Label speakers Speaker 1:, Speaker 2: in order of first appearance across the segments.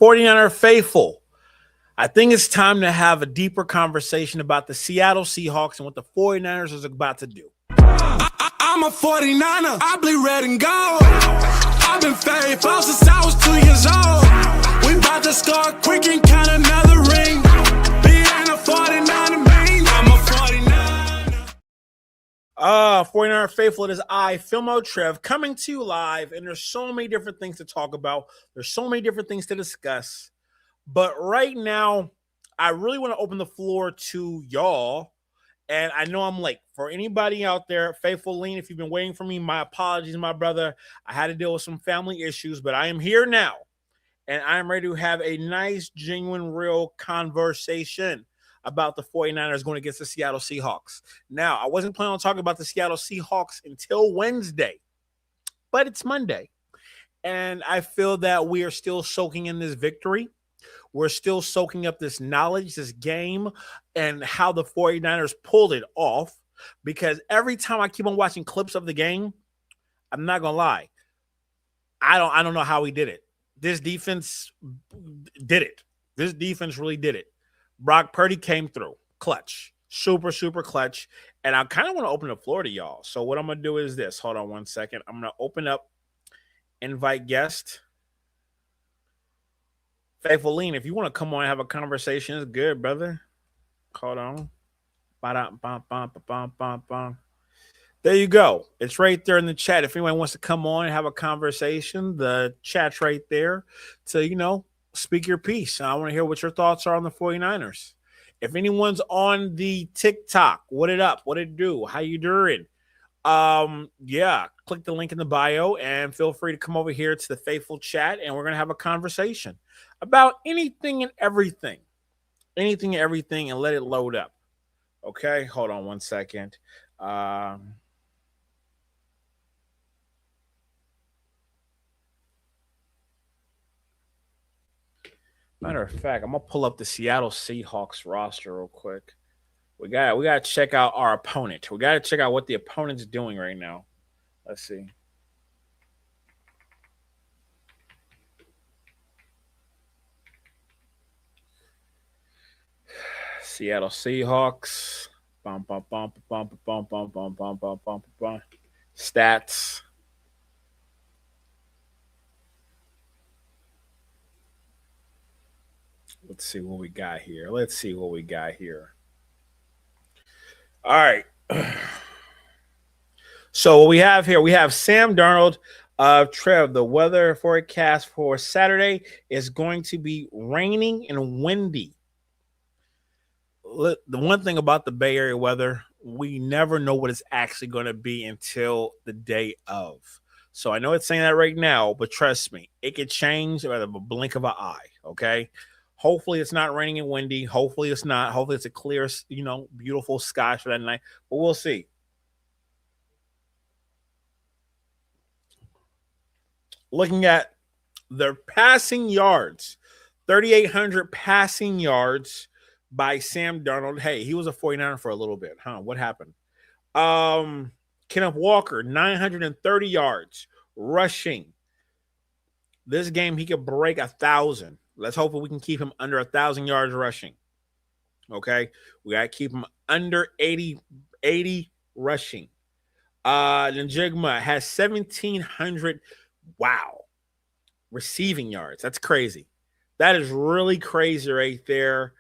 Speaker 1: 49er faithful. I think it's time to have a deeper conversation about the Seattle Seahawks and what the 49ers is about to do.
Speaker 2: I'm a 49er. I bleed red and gold. I've been faithful since I was 2 years old. We about to score quick and count another ring. Being a 49er means I'm a 49er.
Speaker 1: 49er faithful, it is I, Filmo Trev, coming to you live, and there's so many different things to talk about. There's so many different things to discuss. But right now, I really want to open the floor to y'all. And I know I'm late. For anybody out there, Faithful Lean, if you've been waiting for me, my apologies, my brother. I had to deal with some family issues, but I am here now. And I'm ready to have a nice, genuine, real conversation about the 49ers going against the Seattle Seahawks. Now, I wasn't planning on talking about the Seattle Seahawks until Wednesday, but it's Monday. And I feel that we are still soaking in this victory. We're still soaking up this knowledge, this game, and how the 49ers pulled it off. Because every time I keep on watching clips of the game, I'm not going to lie, I don't know how he did it. This defense did it. This defense really did it. Brock Purdy came through. Clutch. Super, super clutch. And I kind of want to open the floor to y'all. So what I'm going to do is this. Hold on one second. I'm going to open up, invite guest. Faithful Lean, if you want to come on and have a conversation, it's good, brother. Hold on. There you go. It's right there in the chat. If anyone wants to come on and have a conversation, the chat's right there to, speak your piece. And I want to hear what your thoughts are on the 49ers. If anyone's on the TikTok, what it up? What it do? How you doing? Click the link in the bio and feel free to come over here to the Faithful chat, and we're going to have a conversation about anything and everything, and let it load up. Okay, hold on one second. Matter of fact, I'm gonna pull up the Seattle Seahawks roster real quick. We got to check out our opponent. We got to check out what the opponent's doing right now. Let's see. Seattle Seahawks. Stats. Let's see what we got here. All right. So what we have here, we have Sam Darnold. Trev, the weather forecast for Saturday is going to be raining and windy. The one thing about the Bay Area weather, we never know what it's actually going to be until the day of. So I know it's saying that right now, but trust me, it could change at a blink of an eye, okay? Hopefully it's not raining and windy. Hopefully it's not. Hopefully it's a clear, beautiful sky for that night. But we'll see. Looking at their passing yards, 3,800 passing yards by Sam Darnold. Hey, he was a 49er for a little bit, huh? What happened? Kenneth Walker, 930 yards rushing. This game, he could break 1,000. Let's hope we can keep him under 1,000 yards rushing. Okay? We got to keep him under 80 rushing. Njigma has 1,700, receiving yards. That's crazy. That is really crazy right there.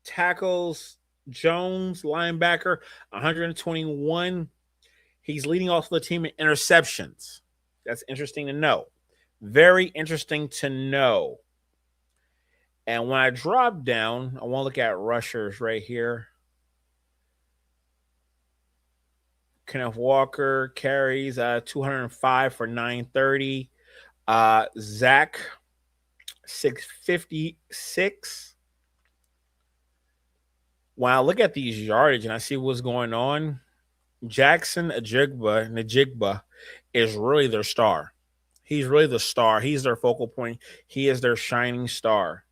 Speaker 1: Tackles, Jones, linebacker, 121. He's leading off the team in interceptions. That's interesting to know. Very interesting to know. And when I drop down, I want to look at rushers right here. Kenneth Walker carries 205 for 930. Zach, 656. When I look at these yardage and I see what's going on, Jackson Najigba is really their star. He's really the star. He's their focal point. He is their shining star.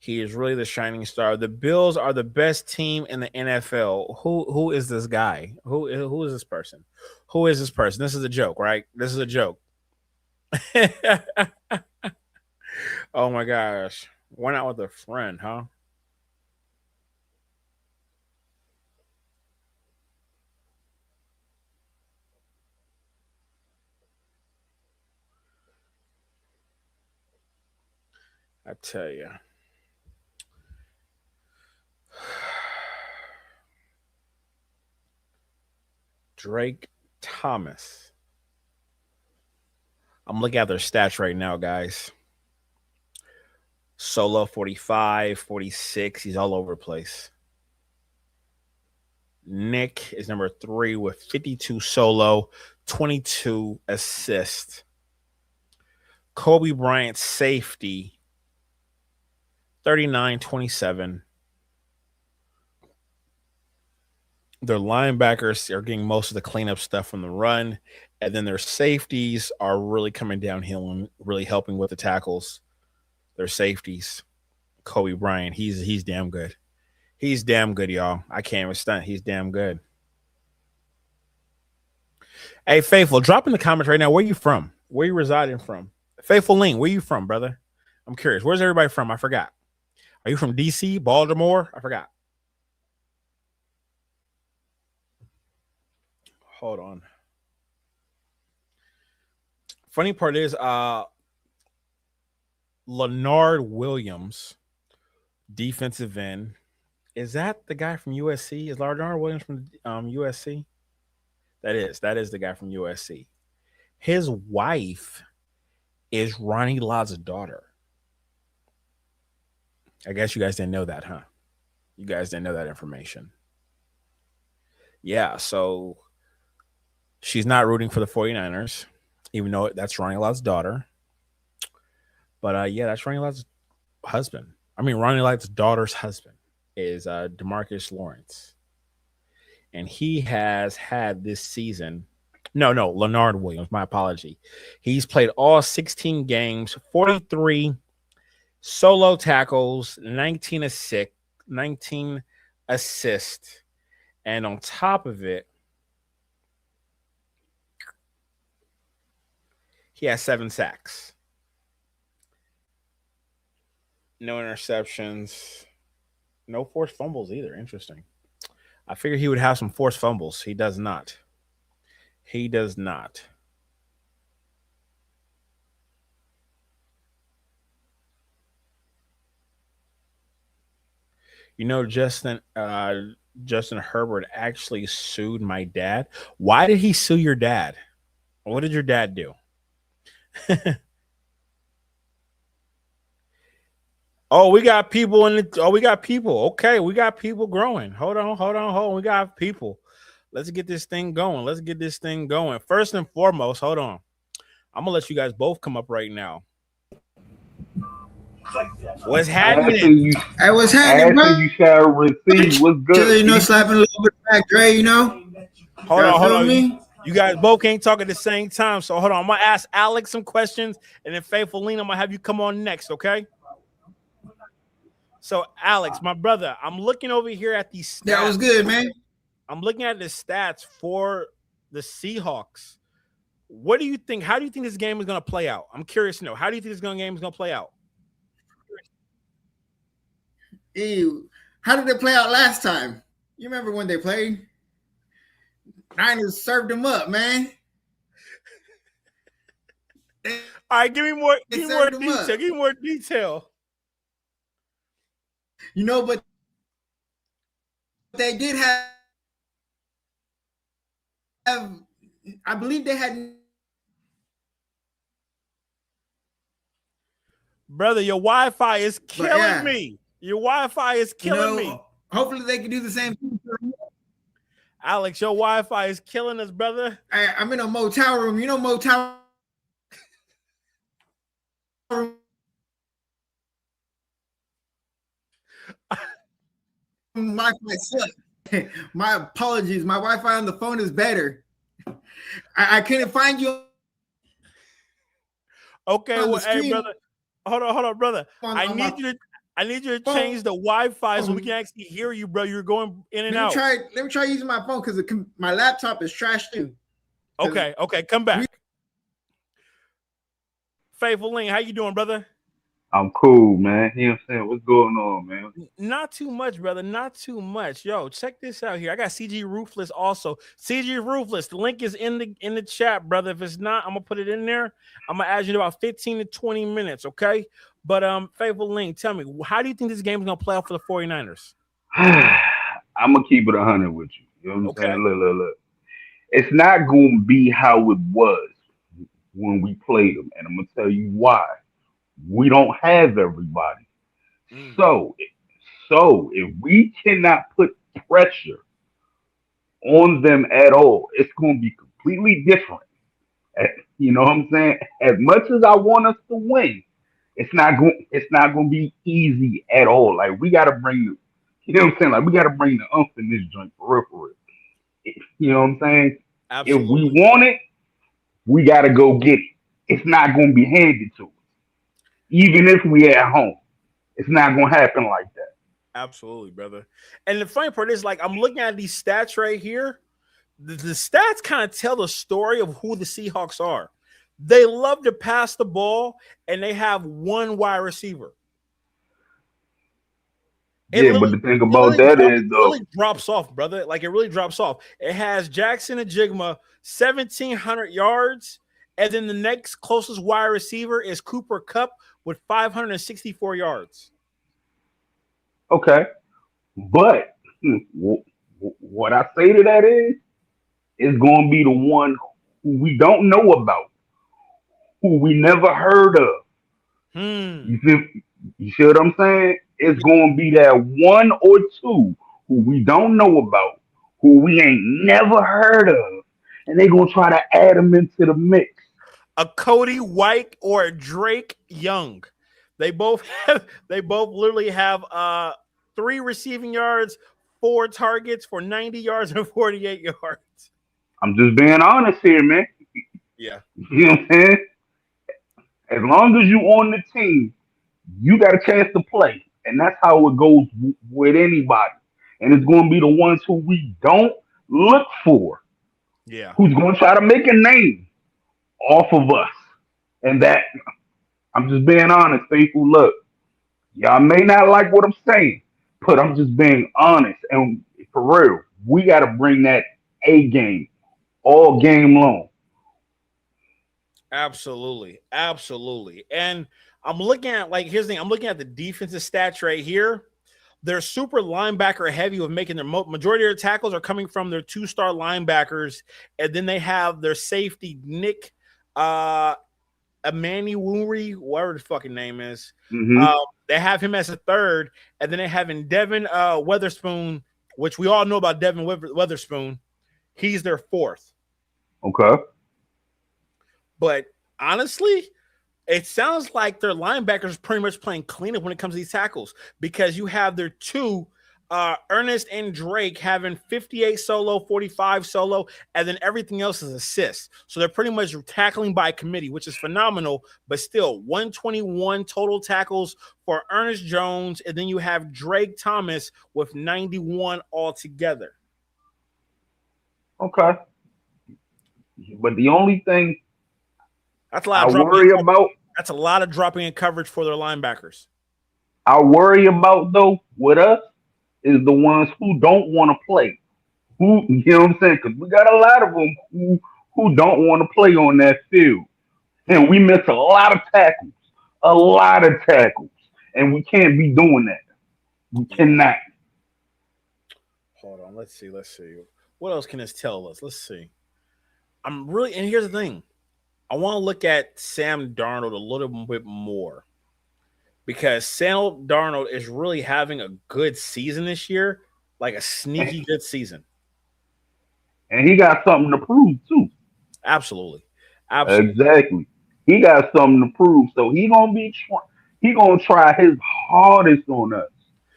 Speaker 1: He is really the shining star. The Bills are the best team in the NFL. Who is this guy? Who is this person? Who is this person? This is a joke, right? This is a joke. Oh my gosh. Went out with a friend, huh? I tell you. Drake Thomas. I'm looking at their stats right now, guys. Solo 45, 46. He's all over the place. Nick is number 3 with 52 solo, 22 assists. Kobe Bryant safety, 39, 27. Their linebackers are getting most of the cleanup stuff from the run, and then their safeties are really coming downhill and really helping with the tackles. Their safeties, Kobe Bryant, he's damn good. He's damn good, y'all. I can't even stunt. He's damn good. Hey, Faithful, drop in the comments right now. Where you from? Where you residing from? Faithful Lean, where you from, brother? I'm curious. Where's everybody from? I forgot. Are you from DC, Baltimore? I forgot. Hold on. Funny part is Leonard Williams, defensive end. Is that the guy from USC? Is Leonard Williams from USC? That is the guy from USC. His wife is Ronnie Lott's daughter. I guess you guys didn't know that, huh? You guys didn't know that information. Yeah, so she's not rooting for the 49ers, even though that's Ronnie Lott's daughter. But yeah, that's Ronnie Lott's husband. I mean, Ronnie Lott's daughter's husband is DeMarcus Lawrence. And he has had this season. No, Leonard Williams. My apology. He's played all 16 games, 43 solo tackles, 19 assists. And on top of it, he has 7 sacks. No interceptions. No forced fumbles either. Interesting. I figured he would have some forced fumbles. He does not. He does not. You know, Justin Herbert actually sued my dad. Why did he sue your dad? What did your dad do? Oh, we got people in the. Oh, we got people. Okay, we got people growing. Hold on. We got people. Let's get this thing going. First and foremost, hold on. I'm gonna let you guys both come up right now. What's happening?
Speaker 3: Hey, what's happening, bro?
Speaker 4: You shall receive. What's good?
Speaker 3: You know, slapping a little bit back, Dre. You know.
Speaker 1: Hold on. Me? You guys both can't talk at the same time, so hold on. I'm gonna ask Alex some questions, and then Faithful Lean, I'm gonna have you come on next, okay? So, Alex, my brother, I'm looking over here at these stats.
Speaker 3: That was good, man.
Speaker 1: I'm looking at the stats for the Seahawks. What do you think? How do you think this game is going to play out? I'm curious to know. How do you think this game is going to play out?
Speaker 3: Ew. How did it play out last time? You remember when they played? Niners served them up, man.
Speaker 1: All right, give me more detail.
Speaker 3: You know, but they did have I believe they had.
Speaker 1: Brother, your Wi-Fi is killing me. Your Wi-Fi is killing me.
Speaker 3: Hopefully they can do the same thing.
Speaker 1: Alex, your Wi-Fi is killing us, brother.
Speaker 3: I'm in a motel room. You know motel room. Wi-Fi sucks. My apologies. My Wi-Fi on the phone is better. I couldn't find you.
Speaker 1: Okay, well, hey, brother. Hold on, brother. I I need you to change the Wi-Fi so we can actually hear you, bro. You're going in and out.
Speaker 3: Let me try using my phone because my laptop is trashed too.
Speaker 1: Okay, come back. Faithful Link, how you doing, brother?
Speaker 4: I'm cool, man. You know what I'm saying? What's going on, man?
Speaker 1: Not too much, brother. Not too much. Yo, check this out here. I got CG Ruthless also. CG Ruthless. The link is in the chat, brother. If it's not, I'm gonna put it in there. I'm gonna add you in about 15 to 20 minutes, okay? But Faithful Link, tell me, how do you think this game is gonna play out for the 49ers?
Speaker 4: I'm gonna keep it 100 with you. You know what I'm saying? Look. It's not gonna be how it was when we played them, and I'm gonna tell you why. We don't have everybody. So if we cannot put pressure on them at all, it's going to be completely different. You know what I'm saying? As much as I want us to win, it's not going to be easy at all. Like we got to bring you know what I'm saying? Like we got to bring the umph in this joint for real. You know what I'm saying?
Speaker 1: Absolutely.
Speaker 4: If we want it, we got to go get it. It's not going to be handed to us. Even if we at home, it's not going to happen like that.
Speaker 1: Absolutely, brother. And the funny part is, like, I'm looking at these stats right here. The stats kind of tell the story of who the Seahawks are. They love to pass the ball, and they have one wide receiver.
Speaker 4: But the thing about that is, though,
Speaker 1: it really drops off, brother. Like, it really drops off. It has Jackson Ajigma, 1,700 yards, and then the next closest wide receiver is Cooper Kupp with 564 yards.
Speaker 4: Okay. But what I say to that is going to be the one who we don't know about, who we never heard of. You see what I'm saying? It's going to be that one or two who we don't know about, who we ain't never heard of, and they're going to try to add them into the mix.
Speaker 1: A Cody White or a Drake Young. They both literally have 3 receiving yards, 4 targets for 90 yards and 48 yards.
Speaker 4: I'm just being honest here, man.
Speaker 1: Yeah.
Speaker 4: You know what I'm saying? As long as you on the team, you got a chance to play. And that's how it goes with anybody. And it's going to be the ones who we don't look for.
Speaker 1: Yeah.
Speaker 4: Who's going to try to make a name off of us. And that, I'm just being honest, faithful. Look, y'all may not like what I'm saying, but I'm just being honest. And for real, we got to bring that A game all game long.
Speaker 1: Absolutely. And I'm looking at, like, here's the thing. I'm looking at the defensive stats right here. They're super linebacker heavy with making their majority of their tackles are coming from their 2-star linebackers. And then they have their safety, Nick Emmanuel, whatever the fucking name is. They have him as a 3rd. And then they have in Devin Weatherspoon, which we all know about Devin Weatherspoon. He's their 4th.
Speaker 4: Okay.
Speaker 1: But honestly, it sounds like their linebackers pretty much playing cleanup when it comes to these tackles, because you have their 2, Ernest and Drake, having 58 solo, 45 solo, and then everything else is assists. So they're pretty much tackling by committee, which is phenomenal, but still 121 total tackles for Ernest Jones. And then you have Drake Thomas with 91 altogether.
Speaker 4: Okay. But the only thing
Speaker 1: that's a lot that's a lot of dropping in coverage for their linebackers.
Speaker 4: I worry about, though, with us is the ones who don't want to play. Who, you know what I'm saying? Because we got a lot of them who don't want to play on that field. And we miss a lot of tackles. And we can't be doing that. We cannot.
Speaker 1: Hold on. Let's see. What else can this tell us? Let's see. And here's the thing. I want to look at Sam Darnold a little bit more, because Sam Darnold is really having a good season this year, like a sneaky good season.
Speaker 4: And he got something to prove, too.
Speaker 1: Absolutely.
Speaker 4: Exactly. He got something to prove. So he gonna try his hardest on us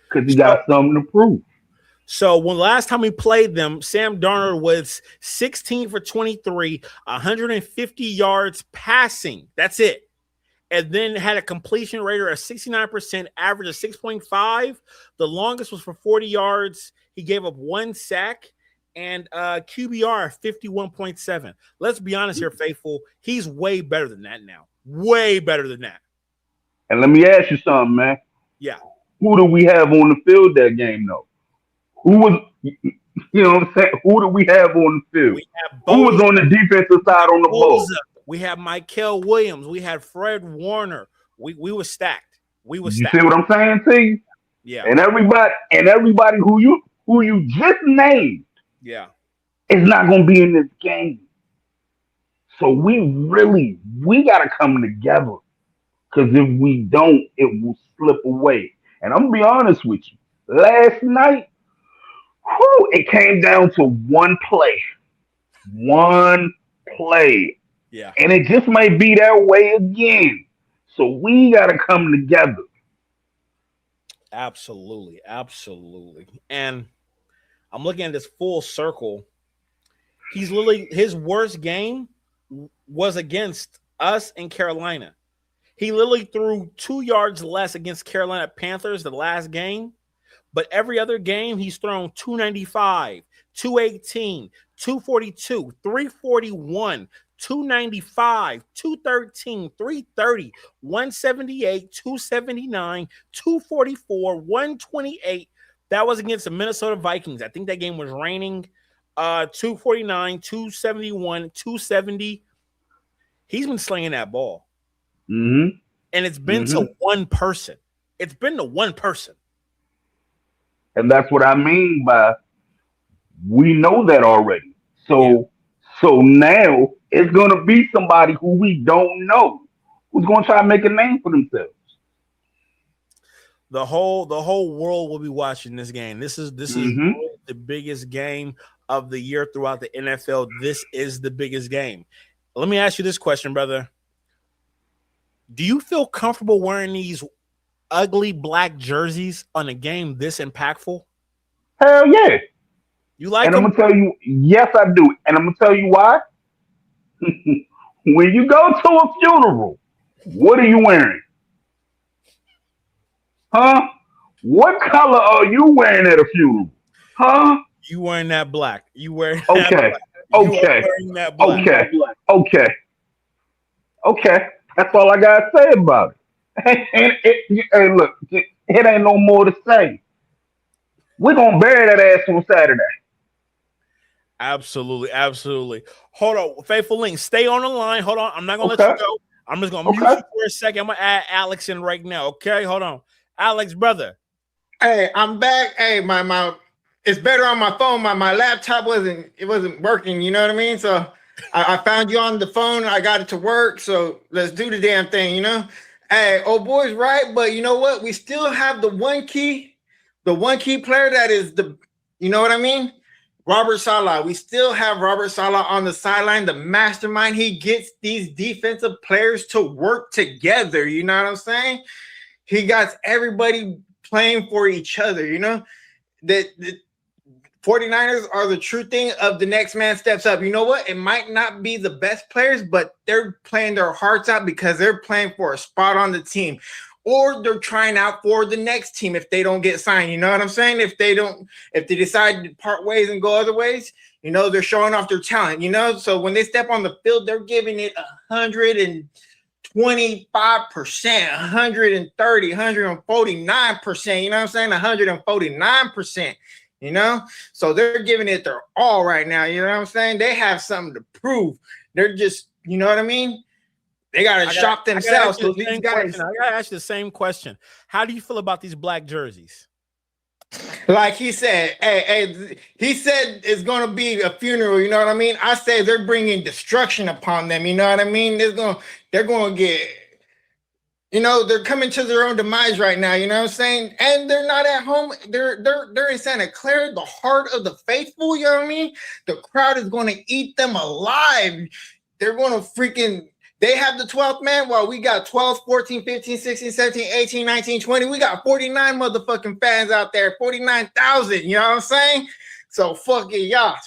Speaker 4: because he got something to prove.
Speaker 1: So when last time we played them, Sam Darnold was 16 for 23, 150 yards passing. That's it. and then had a completion rate of 69%, average of 6.5. The longest was for 40 yards. He gave up 1 sack, and QBR 51.7. Let's be honest here, Faithful. He's way better than that now. Way better than that.
Speaker 4: And let me ask you something, man.
Speaker 1: Yeah.
Speaker 4: Who do we have on the field that game, though? Who was, you know what I'm saying? Who do we have on the field? Who was on the defensive side on the ball?
Speaker 1: We had Mykel Williams. We had Fred Warner. We were stacked. We were stacked.
Speaker 4: You see what I'm saying to you?
Speaker 1: Yeah.
Speaker 4: And everybody who you just named,
Speaker 1: yeah,
Speaker 4: is not going to be in this game. So we got to come together. Because if we don't, it will slip away. And I'm going to be honest with you. Last night, it came down to one play. One play.
Speaker 1: Yeah.
Speaker 4: And it just might be that way again. So we got to come together.
Speaker 1: Absolutely. Absolutely. And I'm looking at this full circle. He's literally, his worst game was against us in Carolina. He literally threw 2 yards less against Carolina Panthers the last game, but every other game he's thrown 295, 218, 242, 341, 295, 213, 330, 178, 279, 244, 128. That was against the Minnesota Vikings. I think that game was raining. 249, 271, 270. He's been slinging that ball.
Speaker 4: Mm-hmm.
Speaker 1: And it's been to one person. It's been to one person.
Speaker 4: And that's what I mean by we know that already. So now it's going to be somebody who we don't know who's going to try to make a name for themselves.
Speaker 1: The whole world will be watching this game. This is the biggest game of the year throughout the NFL. This is the biggest game. Let me ask you this question, brother. Do you feel comfortable wearing these ugly black jerseys on a game this impactful?
Speaker 4: Hell yeah.
Speaker 1: You like
Speaker 4: and
Speaker 1: them?
Speaker 4: I'm going to tell you, yes, I do. And I'm going to tell you why. When you go to a funeral, what are you wearing? Huh? What color are you wearing at a funeral? Huh?
Speaker 1: You wearing that black. You wearing
Speaker 4: that black. Okay.
Speaker 1: Wearing that black.
Speaker 4: Okay. That's all I gotta say about it. And look, it ain't no more to say. We're gonna bury that ass on Saturday.
Speaker 1: Absolutely. Hold on, Faithful Link, stay on the line. Hold on, I'm not gonna let you go. I'm just gonna mute you for a second. I'm gonna add Alex in right now. Okay, hold on, Alex, brother.
Speaker 3: Hey, I'm back. Hey, my it's better on my phone. My laptop wasn't working. You know what I mean? So I found you on the phone. I got it to work. So let's do the damn thing. You know? Hey, old boy's right, but you know what? We still have the one key player that is the. You know what I mean? Robert Saleh. We still have Robert Saleh on the sideline, the mastermind. He gets these defensive players to work together. You know what I'm saying? He got everybody playing for each other. You know? The 49ers are the true thing of the next man steps up. You know what? It might not be the best players, but they're playing their hearts out because they're playing for a spot on the team. Or they're trying out for the next team if they don't get signed. You know what I'm saying? If they decide to part ways and go other ways, you know, they're showing off their talent, you know? So when they step on the field, they're giving it 125%, 130, 149%, you know what I'm saying? 149%, you know? So they're giving it their all right now, you know what I'm saying? They have something to prove. They're just, you know what I mean? They got to shop themselves.
Speaker 1: I got to ask you the same question. How do you feel about these black jerseys?
Speaker 3: Like he said, he said it's going to be a funeral. You know what I mean? I say they're bringing destruction upon them. You know what I mean? They're going to get, you know, they're coming to their own demise right now. You know what I'm saying? And they're not at home. They're in Santa Clara, the heart of the faithful. You know what I mean? The crowd is going to eat them alive. They're going to freaking. They have the 12th man while we got 12, 14, 15, 16, 17, 18, 19, 20. We got 49 motherfucking fans out there, 49,000. You know what I'm saying? So fuck it, y'all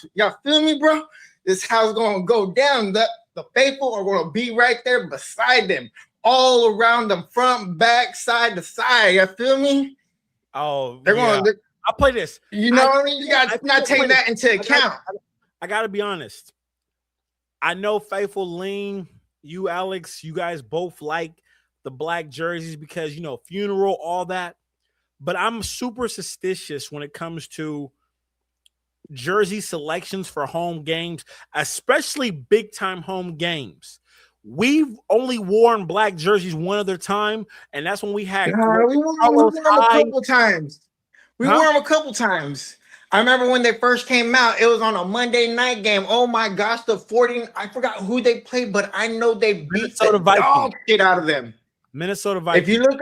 Speaker 3: feel me, bro? This is how it's going to go down. The faithful are going to be right there beside them. all around them, front, back, side to side. You feel me?
Speaker 1: Oh,
Speaker 3: They're
Speaker 1: yeah.
Speaker 3: going.
Speaker 1: I'll play this.
Speaker 3: You know what I mean? You got to not take that into account.
Speaker 1: I got to be honest. I know Faithful, Lean, you, Alex, you guys both like the black jerseys because, funeral, all that. But I'm super suspicious when it comes to jersey selections for home games, especially big-time home games. We've only worn black jerseys one other time, and that's when we had
Speaker 3: we wore them a couple times. We wore them a couple times. I remember when they first came out, it was on a Monday night game. Oh my gosh, I forgot who they played, but I know they beat the dog shit out of them.
Speaker 1: Minnesota Vikings.
Speaker 3: If you look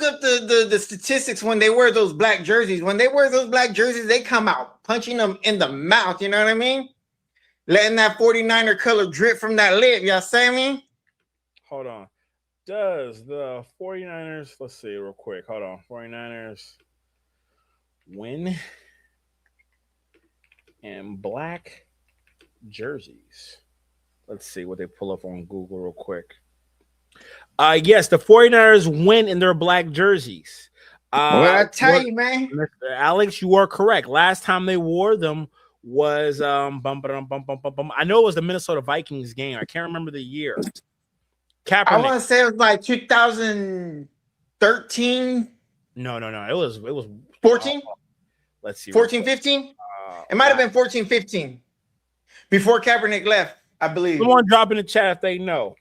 Speaker 3: up the statistics when they wear those black jerseys, they come out punching them in the mouth. You know what I mean? Letting that 49er color drip from that lip. Y'all see me?
Speaker 1: Hold on. Does the 49ers, let's see real quick. Hold on. 49ers win in black jerseys. Let's see what they pull up on Google real quick. Yes, the 49ers win in their black jerseys.
Speaker 3: I tell you, man.
Speaker 1: Mr. Alex, you are correct. Last time they wore them was I know it was the Minnesota Vikings game. I can't remember the year. Kaepernick.
Speaker 3: I want to say it was like 2013.
Speaker 1: No. It was
Speaker 3: 14.
Speaker 1: Let's see.
Speaker 3: 14, 15. It might have been 14, 15. Before Kaepernick left, I believe.
Speaker 1: Someone drop in the chat if they know.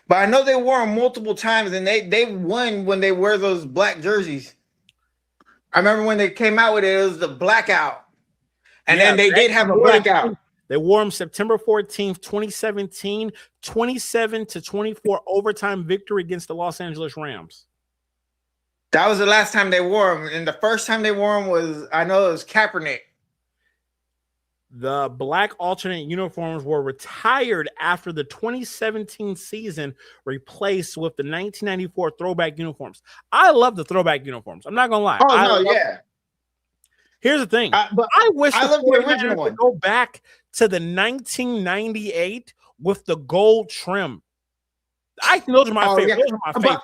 Speaker 3: But I know they wore them multiple times, and they won when they wear those black jerseys. I remember when they came out with it, it was the blackout. And then they did have a blackout.
Speaker 1: They wore them September 14th, 2017, 27-24 overtime victory against the Los Angeles Rams.
Speaker 3: That was the last time they wore them. And the first time they wore them was Kaepernick.
Speaker 1: The black alternate uniforms were retired after the 2017 season, replaced with the 1994 throwback uniforms. I love the throwback uniforms. I'm not going to lie.
Speaker 3: Here's
Speaker 1: the thing.
Speaker 3: But
Speaker 1: I wish
Speaker 3: I love the original one.
Speaker 1: Go back to the 1998 with the gold trim. I think those are my favorite.
Speaker 3: Yeah.
Speaker 1: Those are my favorite.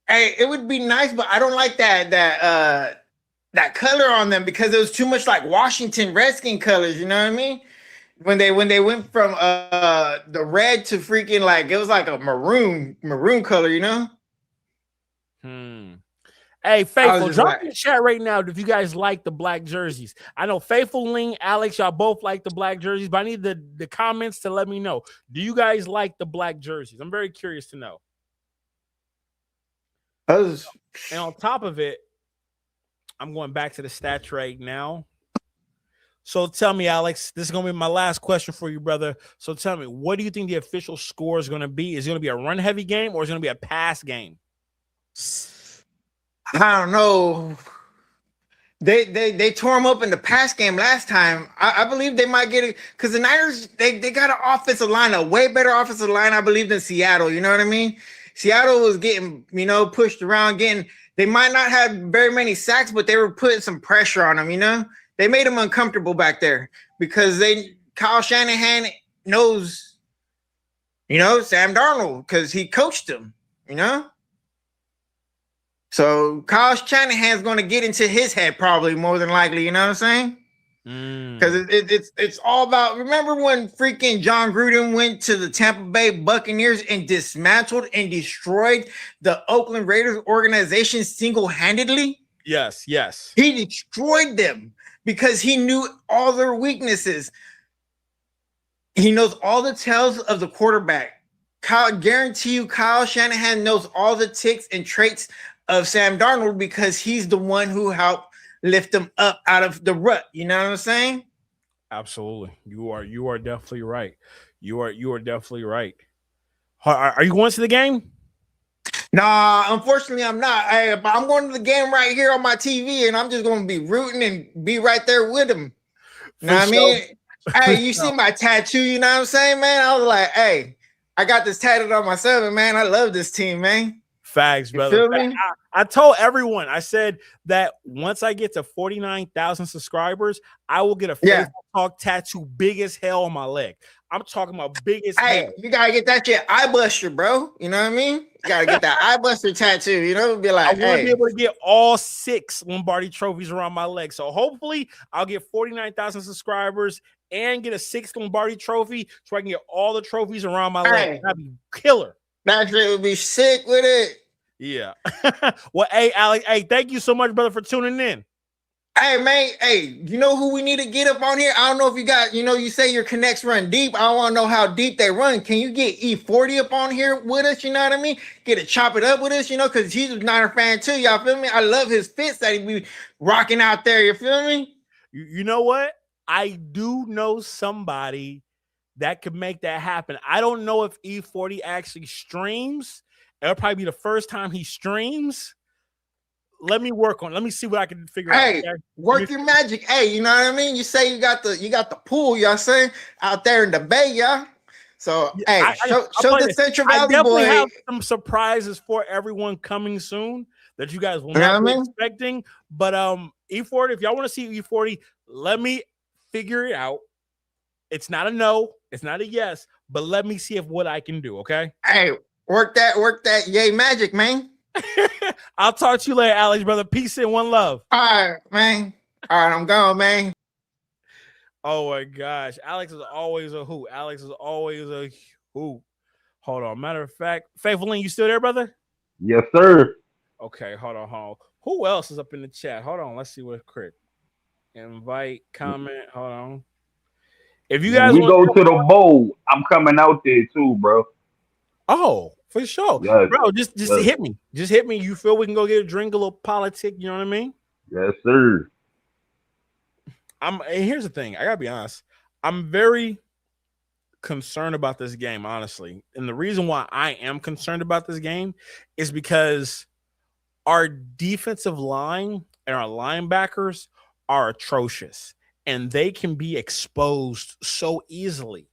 Speaker 3: Hey, it would be nice, but I don't like that color on them because it was too much like Washington Redskin colors. You know what I mean? When they went from the red to freaking like it was like a maroon color. You know?
Speaker 1: Hey, Faithful, drop in the chat right now if you guys like the black jerseys. I know Faithful, Ling, Alex, y'all both like the black jerseys, but I need the comments to let me know. Do you guys like the black jerseys? I'm very curious to know. And on top of it, I'm going back to the stats right now. So tell me, Alex, this is going to be my last question for you, brother. So tell me, what do you think the official score is going to be? Is it going to be a run-heavy game or is it going to be a pass game?
Speaker 3: I don't know. They tore him up in the pass game last time. I believe they might get it because the Niners, they got an offensive line, a way better offensive line, I believe, than Seattle. You know what I mean? Seattle was getting, pushed around, they might not have very many sacks, but they were putting some pressure on them, They made them uncomfortable back there because Kyle Shanahan knows, Sam Darnold because he coached them, So Kyle Shanahan's going to get into his head probably more than likely, you know what I'm saying? Because it's all about. Remember when freaking John Gruden went to the Tampa Bay Buccaneers and dismantled and destroyed the Oakland Raiders organization single-handedly?
Speaker 1: Yes.
Speaker 3: He destroyed them because he knew all their weaknesses. He knows all the tells of the quarterback. Guarantee you, Kyle Shanahan knows all the ticks and traits of Sam Darnold because he's the one who helped lift them up out of the rut. You know what I'm saying?
Speaker 1: Absolutely. You are definitely right. You are definitely right. Are you going to the game?
Speaker 3: Nah, unfortunately, I'm not. I'm going to the game right here on my TV, and I'm just going to be rooting and be right there with him. You know what I mean? Hey, you see my tattoo, you know what I'm saying, man? I was like, hey, I got this tatted on myself, and man, I love this team, man.
Speaker 1: Facts, brother.
Speaker 3: I
Speaker 1: I told everyone, I said that once I get to 49,000 subscribers, I will get a Facebook Talk tattoo big as hell on my leg. I'm talking about big as hell.
Speaker 3: You gotta get that shit eye buster, bro. You know what I mean? You gotta get that eye buster tattoo. You know, be like,
Speaker 1: I want to be able to get all 6 Lombardi trophies around my leg. So hopefully I'll get 49,000 subscribers and get a 6th Lombardi trophy so I can get all the trophies around my leg. That'd be killer.
Speaker 3: That shit would be sick with it.
Speaker 1: Yeah. Well, hey, Alex, hey, thank you so much, brother, for tuning in.
Speaker 3: Hey, man, you know who we need to get up on here? I don't know if you got, you say your connects run deep. I don't want to know how deep they run. Can you get E40 up on here with us? You know what I mean? Get it, chop it up with us, because he's a Niner fan too. Y'all feel me? I love his fits that he be rocking out there. You feel me?
Speaker 1: You know what? I do know somebody that could make that happen. I don't know if E40 actually streams. It'll probably be the first time he streams. Let me see what I can figure out.
Speaker 3: Okay? Work your magic. Hey, you know what I mean? You say you got the pool, y'all saying, out there in the bay, y'all. So show the Central Valley boy.
Speaker 1: I have some surprises for everyone coming soon that you guys will not be expecting. But E40, if y'all want to see E40, let me figure it out. It's not a no, it's not a yes, but let me see what I can do. Okay.
Speaker 3: Hey, work that yay magic, man.
Speaker 1: I'll talk to you later, Alex, brother. Peace and one love.
Speaker 3: All right, man. All right, I'm gone, man.
Speaker 1: Oh my gosh. Alex is always a hoot. Hold on. Matter of fact, Faithful Link, you still there, brother?
Speaker 4: Yes, sir.
Speaker 1: Okay, hold on. Who else is up in the chat? Hold on. Let's see what's quick. Invite, comment. Hold on. If you guys
Speaker 4: go to the bowl, I'm coming out there too, bro.
Speaker 1: Oh, for sure.
Speaker 4: Yes.
Speaker 1: Bro, just hit me. Just hit me. You feel we can go get a drink, a little politic, you know what I mean?
Speaker 4: Yes, sir.
Speaker 1: And here's the thing. I gotta be honest. I'm very concerned about this game, honestly. And the reason why I am concerned about this game is because our defensive line and our linebackers are atrocious, and they can be exposed so easily.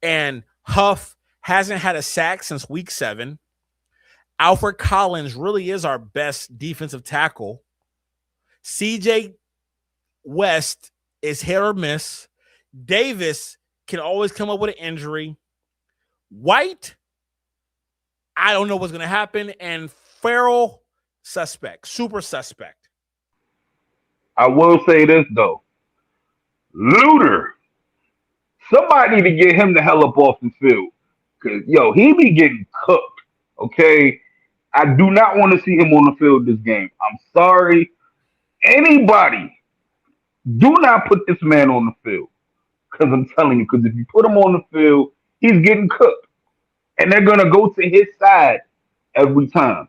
Speaker 1: And Huff hasn't had a sack since week 7. Alfred Collins really is our best defensive tackle. CJ West is hit or miss. Davis can always come up with an injury. White, I don't know what's going to happen. And Farrell, super suspect.
Speaker 4: I will say this, though. Luter, somebody need to get him the hell up off the field. Because, he be getting cooked, okay? I do not want to see him on the field this game. I'm sorry. Anybody, do not put this man on the field. Because I'm telling you, because if you put him on the field, he's getting cooked. And they're going to go to his side every time.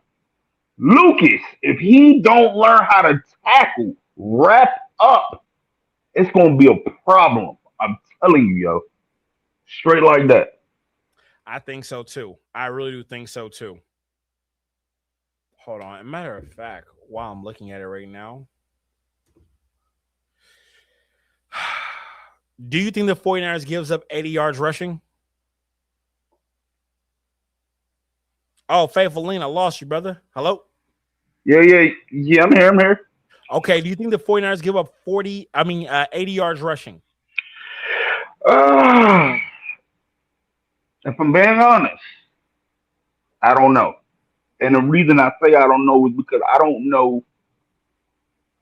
Speaker 4: Lucas, if he don't learn how to tackle, wrap up, it's going to be a problem. I'm telling you, yo. Straight like that.
Speaker 1: I think so, too. I really do think so, too. Hold on. As a matter of fact, while I'm looking at it right now, do you think the 49ers gives up 80 yards rushing? Oh, Faithful Lean, I lost you, brother. Hello?
Speaker 4: Yeah, I'm here.
Speaker 1: Okay, do you think the 49ers give up 80 yards rushing?
Speaker 4: If I'm being honest, I don't know. And the reason I say I don't know is because I don't know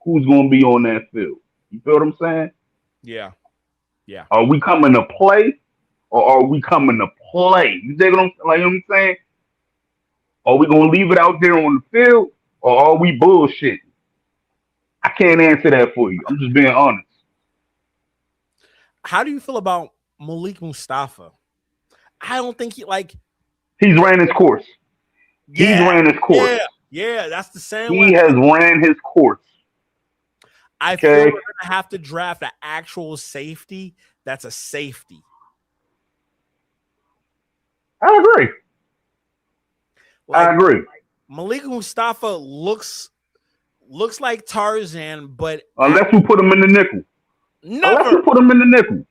Speaker 4: who's going to be on that field. You feel what I'm saying?
Speaker 1: Yeah.
Speaker 4: Are we coming to play or are we coming to play? You dig what I'm saying? Are we going to leave it out there on the field or are we bullshitting? I can't answer that for you. I'm just being honest.
Speaker 1: How do you feel about Malik I don't think
Speaker 4: he's ran his course.
Speaker 1: Yeah,
Speaker 4: he's ran his course.
Speaker 1: Yeah, that's the same
Speaker 4: He has ran his course.
Speaker 1: I feel we're going to have to draft an actual safety that's a safety.
Speaker 4: I agree.
Speaker 1: Malik Mustafa looks like Tarzan, but
Speaker 4: unless we put him in the nickel. Unless we put him in the nickel.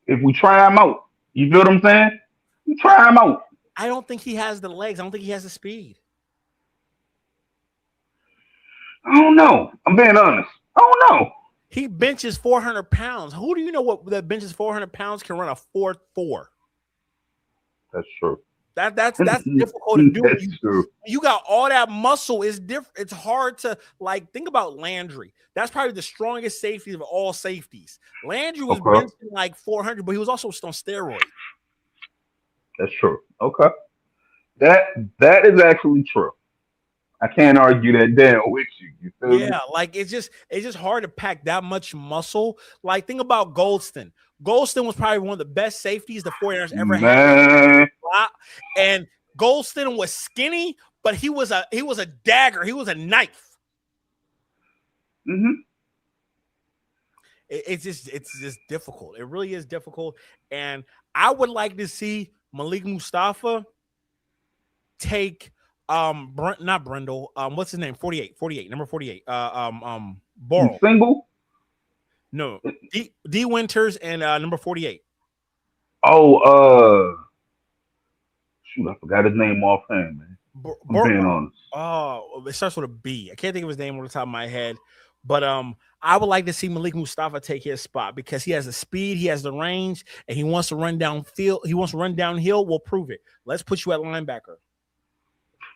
Speaker 4: If we try him out, you feel what I'm saying? We try him out.
Speaker 1: I don't think he has the legs. I don't think he has the speed.
Speaker 4: I don't know. I'm being honest. I don't know.
Speaker 1: He benches 400 pounds. Who do you know what that benches 400 pounds can run a 4.4?
Speaker 4: That's true.
Speaker 1: That's difficult to do.
Speaker 4: That's true.
Speaker 1: You got all that muscle. It's different. It's hard to like think about Landry. That's probably the strongest safety of all safeties. Landry was benching like 400, but he was also on steroids.
Speaker 4: That's true. Okay. That is actually true. I can't argue that down with you. You feel me?
Speaker 1: Like it's just hard to pack that much muscle. Like think about Goldston. Goldston was probably one of the best safeties the 49ers ever had. And Goldston was skinny, but he was a dagger. He was a knife.
Speaker 4: Mm-hmm.
Speaker 1: It's just difficult. It really is difficult. And I would like to see Malik Mustafa take not Brendel. What's his name? 48, number 48. Borrell.
Speaker 4: Single?
Speaker 1: No. D Winters and number 48.
Speaker 4: Oh, shoot, I forgot his name offhand, man. I'm being honest.
Speaker 1: Oh, it starts with a B. I can't think of his name on the top of my head. But I would like to see Malik Mustafa take his spot because he has the speed, he has the range, and he wants to run downfield. He wants to run downhill. We'll prove it. Let's put you at linebacker.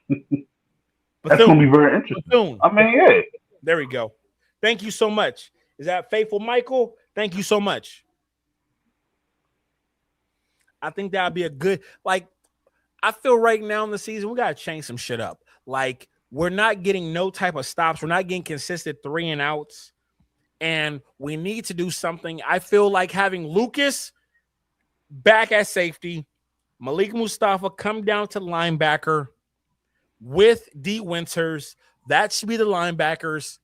Speaker 4: That's going to be very interesting. I mean, yeah.
Speaker 1: There we go. Thank you so much. Is that Faithful Michael? Thank you so much. I think that would be a good, like, I feel right now in the season, we got to change some shit up. Like, we're not getting no type of stops. We're not getting consistent 3 and outs. And we need to do something. I feel like having Lucas back at safety, Malik Mustafa come down to linebacker with D Winters. That should be the linebackers.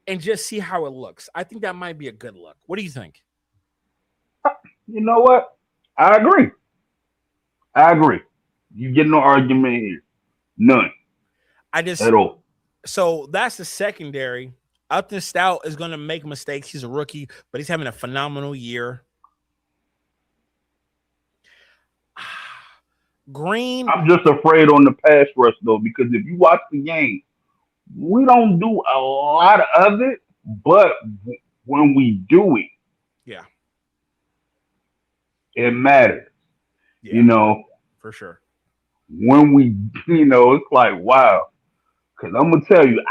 Speaker 1: And just see how it looks. I think that might be a good look. What do you think?
Speaker 4: You know what? I agree. You get no argument here. None. At all.
Speaker 1: So that's the secondary. Upton Stout is going to make mistakes. He's a rookie, but he's having a phenomenal year. Green.
Speaker 4: I'm just afraid on the pass rush, though, because if you watch the game, we don't do a lot of it, but when we do it, it matters.
Speaker 1: Yeah,
Speaker 4: you know,
Speaker 1: for sure.
Speaker 4: When we, it's like, wow. Because I'm going to tell you,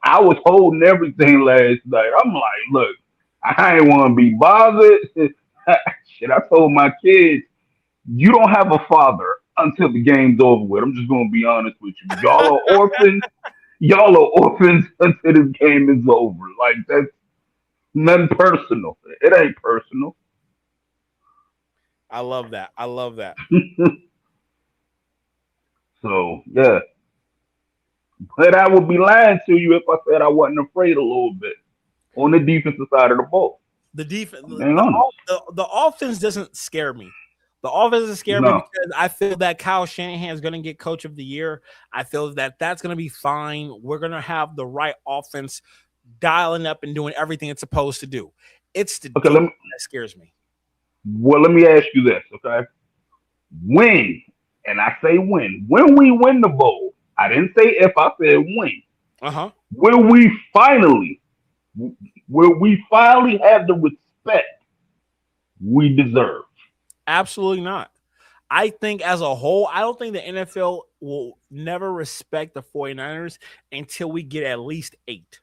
Speaker 4: I was holding everything last night. I'm like, look, I ain't want to be bothered. Shit, I told my kids, you don't have a father until the game's over with. I'm just going to be honest with you. Y'all are orphans. Y'all are orphans until this game is over. Like, that's nothing personal. It ain't personal.
Speaker 1: I love that.
Speaker 4: So, yeah. But I would be lying to you if I said I wasn't afraid a little bit on the defensive side of the ball.
Speaker 1: The defense, the offense doesn't scare me. The offense doesn't scare me because I feel that Kyle Shanahan is going to get Coach of the Year. I feel that that's going to be fine. We're going to have the right offense dialing up and doing everything it's supposed to do. It's the defense that scares me.
Speaker 4: Well, let me ask you this, okay? When, and I say when we win the bowl, I didn't say if, I said when. Will we finally have the respect we deserve?
Speaker 1: Absolutely not. I think as a whole, I don't think the NFL will never respect the 49ers until we get at least 8.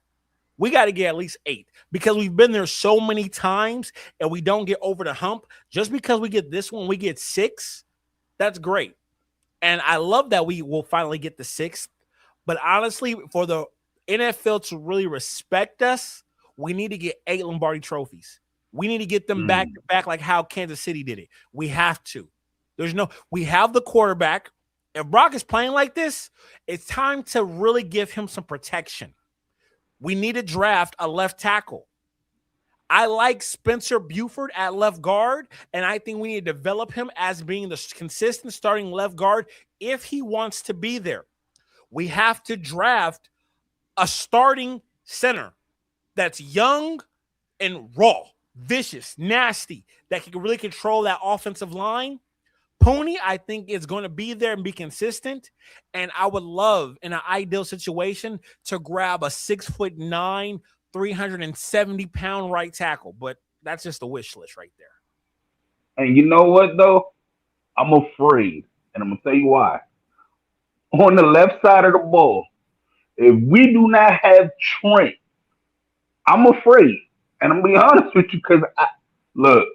Speaker 1: We got to get at least 8 because we've been there so many times and we don't get over the hump. Just because we get this one, we get 6. That's great. And I love that we will finally get the 6th. But honestly, for the NFL to really respect us, we need to get 8 Lombardi trophies. We need to get them back to back like how Kansas City did it. We have to. We have the quarterback. If Brock is playing like this, it's time to really give him some protection. We need to draft a left tackle. I like Spencer Buford at left guard, and I think we need to develop him as being the consistent starting left guard if he wants to be there. We have to draft a starting center that's young and raw, vicious, nasty, that can really control that offensive line. Pony, I think, is going to be there and be consistent. And I would love, in an ideal situation, to grab a 6'9", 370-pound right tackle. But that's just a wish list right there.
Speaker 4: And you know what, though? I'm afraid. And I'm going to tell you why. On the left side of the ball, if we do not have Trent, I'm afraid. And I'm going to be honest with you because, look,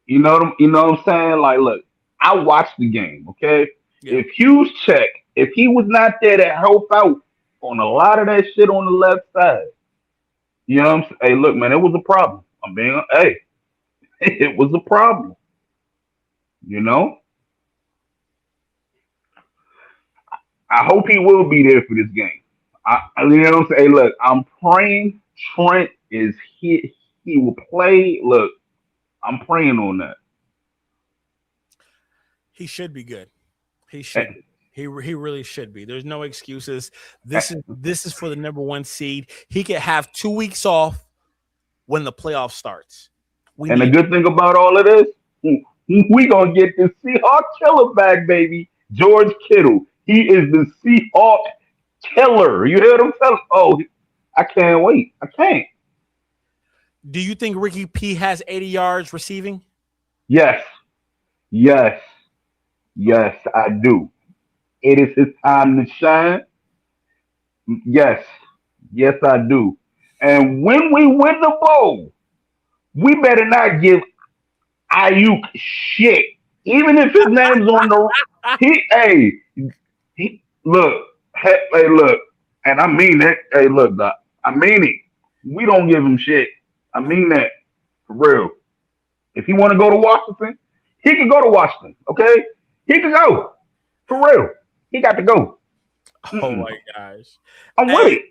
Speaker 4: you know what I'm saying? Like, look, I watched the game, okay? Yeah. If Hughes check, if he was not there to help out on a lot of that shit on the left side, you know what I'm saying? Hey, look, man, it was a problem. It was a problem. You know? I hope he will be there for this game. You know what I'm saying? Hey, look, I'm praying Trent is he will play. Look, I'm praying on that.
Speaker 1: He should be good. He should. He really should be. There's no excuses. This is for the number 1 seed. He could have 2 weeks off when the playoff starts.
Speaker 4: And the good thing about all of this, we gonna get the Seahawks killer back, baby. George Kittle. He is the Seahawks killer. You hear what I'm telling? Oh, I can't wait. I can't.
Speaker 1: Do you think Ricky P has 80 yards receiving?
Speaker 4: Yes, I do. It is his time to shine. Yes, I do. And when we win the bowl, we better not give Ayuk shit. Even if his name's on the look, and I mean that. Hey, look, Doc, I mean it. We don't give him shit. I mean that for real. If he want to go to Washington, he can go to Washington. Okay, he can go for real. He got to go.
Speaker 1: Oh my gosh,
Speaker 4: I'm with it.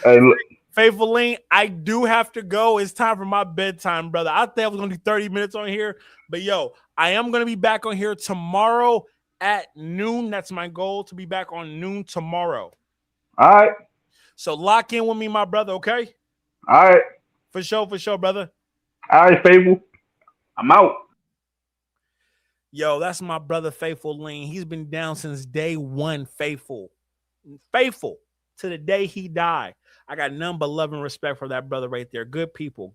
Speaker 4: Hey, look.
Speaker 1: Faithful Lean, I do have to go. It's time for my bedtime, brother. I think I was going to do 30 minutes on here, but yo, I am going to be back on here tomorrow at noon. That's my goal, to be back on noon tomorrow.
Speaker 4: All right.
Speaker 1: So lock in with me, my brother, okay?
Speaker 4: All right.
Speaker 1: For sure, brother.
Speaker 4: All right, Faithful. I'm out.
Speaker 1: Yo, that's my brother, Faithful Lean. He's been down since day one, faithful to the day he died. I got none but love and respect for that brother right there. Good people.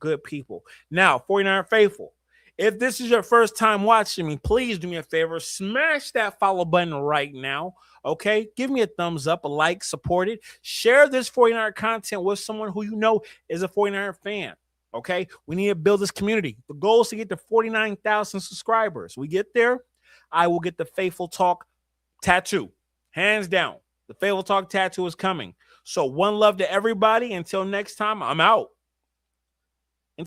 Speaker 1: Now, 49 Faithful, if this is your first time watching me, please do me a favor. Smash that follow button right now, okay? Give me a thumbs up, a like, support it. Share this 49er content with someone who you know is a 49er fan, okay? We need to build this community. The goal is to get to 49,000 subscribers. We get there, I will get the Faithful Talk tattoo. Hands down, the Faithful Talk tattoo is coming. So one love to everybody. Until next time, I'm out.